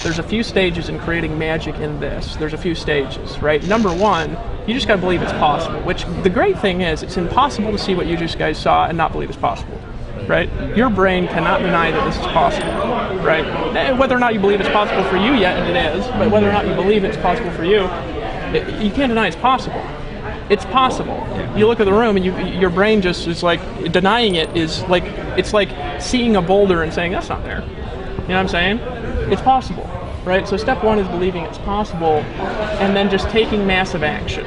There's a few stages in creating magic in this. There's a few stages, right? Number one, you just gotta believe it's possible, which the great thing is it's impossible to see what you just guys saw and not believe it's possible, right? Your brain cannot deny that this is possible, right? Whether or not you believe it's possible for you yet, and it is, but whether or not you believe it's possible for you, you can't deny it's possible. It's possible. You look at the room and your brain just is like, denying it is like, it's like seeing a boulder and saying, that's not there. You know what I'm saying? It's possible, right? So step one is believing it's possible and then just taking massive action,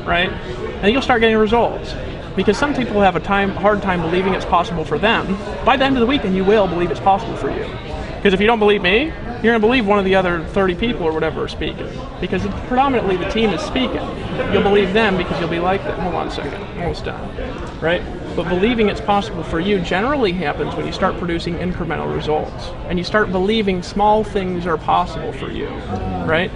right? And you'll start getting results. Because some people have a hard time believing it's possible for them. By the end of the weekend, you will believe it's possible for you. Because if you don't believe me, you're going to believe one of the other 30 people or whatever are speaking. Because predominantly the team is speaking. You'll believe them because you'll be like that. Hold on a second, almost done, right? But believing it's possible for you generally happens when you start producing incremental results. And you start believing small things are possible for you, right?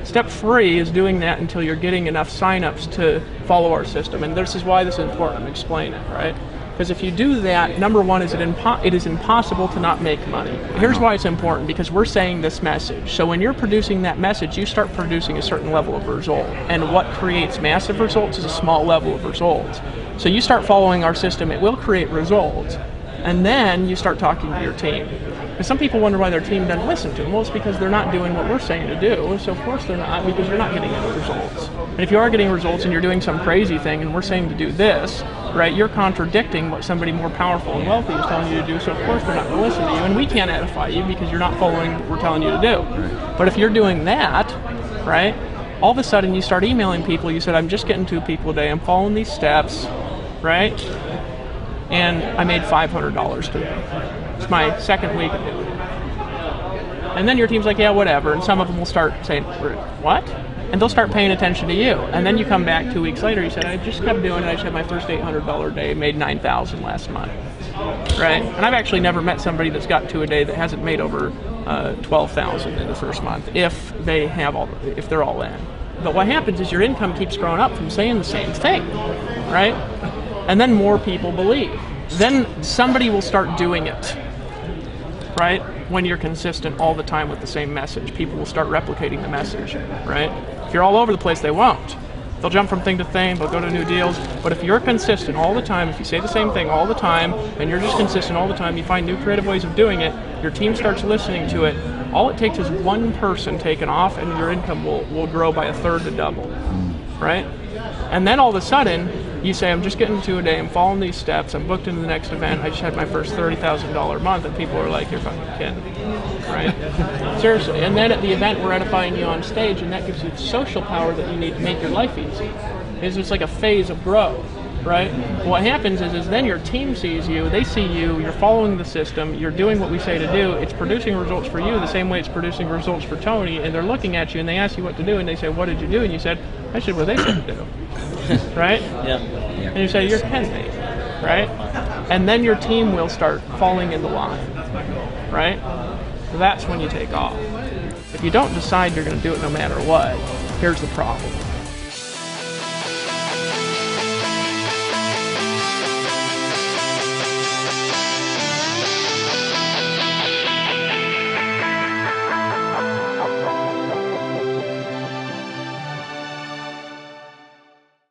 Step 3 is doing that until you're getting enough signups to follow our system. And this is why this is important. I'm explaining it, right? Because if you do that, number one is it is impossible to not make money. Here's why it's important, because we're saying this message. So when you're producing that message, you start producing a certain level of result. And what creates massive results is a small level of results. So you start following our system, it will create results. And then you start talking to your team. Because some people wonder why their team doesn't listen to them. Well, it's because they're not doing what we're saying to do. So of course they're not, because you're not getting any results. And if you are getting results and you're doing some crazy thing and we're saying to do this, right, you're contradicting what somebody more powerful and wealthy is telling you to do. So of course they're not going to listen to you. And we can't edify you because you're not following what we're telling you to do. But if you're doing that, right, all of a sudden you start emailing people. You said, I'm just getting 2 people a day. I'm following these steps, right? And I made $500 today. It's my second week of doing it. And then your team's like, yeah, whatever. And some of them will start saying, what? And they'll start paying attention to you. And then you come back 2 weeks later, you said, I just kept doing it. I just had my first $800 day, made $9,000 last month, right? And I've actually never met somebody that's got 2 a day that hasn't made over $12,000 in the first month if they're all in. But what happens is your income keeps growing up from saying the same thing, right? And then more people believe. Then somebody will start doing it, right? When you're consistent all the time with the same message, people will start replicating the message, right? If you're all over the place, they won't. They'll jump from thing to thing, they'll go to new deals. But if you're consistent all the time, if you say the same thing all the time, and you're just consistent all the time, you find new creative ways of doing it, your team starts listening to it. All it takes is one person taking off and your income will grow by 1/3 to double, right? And then all of a sudden, you say, I'm just getting 2 a day, I'm following these steps, I'm booked into the next event, I just had my first $30,000 month, and people are like, you're fucking kidding, right? Seriously. And then at the event, we're edifying you on stage, and that gives you the social power that you need to make your life easy. It's just like a phase of growth, right? What happens is then your team sees you, they see you, you're following the system, you're doing what we say to do, it's producing results for you the same way it's producing results for Tony, and they're looking at you and they ask you what to do, and they say, what did you do? And you said, I did what they said to do. Right? Yeah. And you say, you're kidding me, right? And then your team will start falling in the line, right? So that's when you take off. If you don't decide you're going to do it no matter what, here's the problem.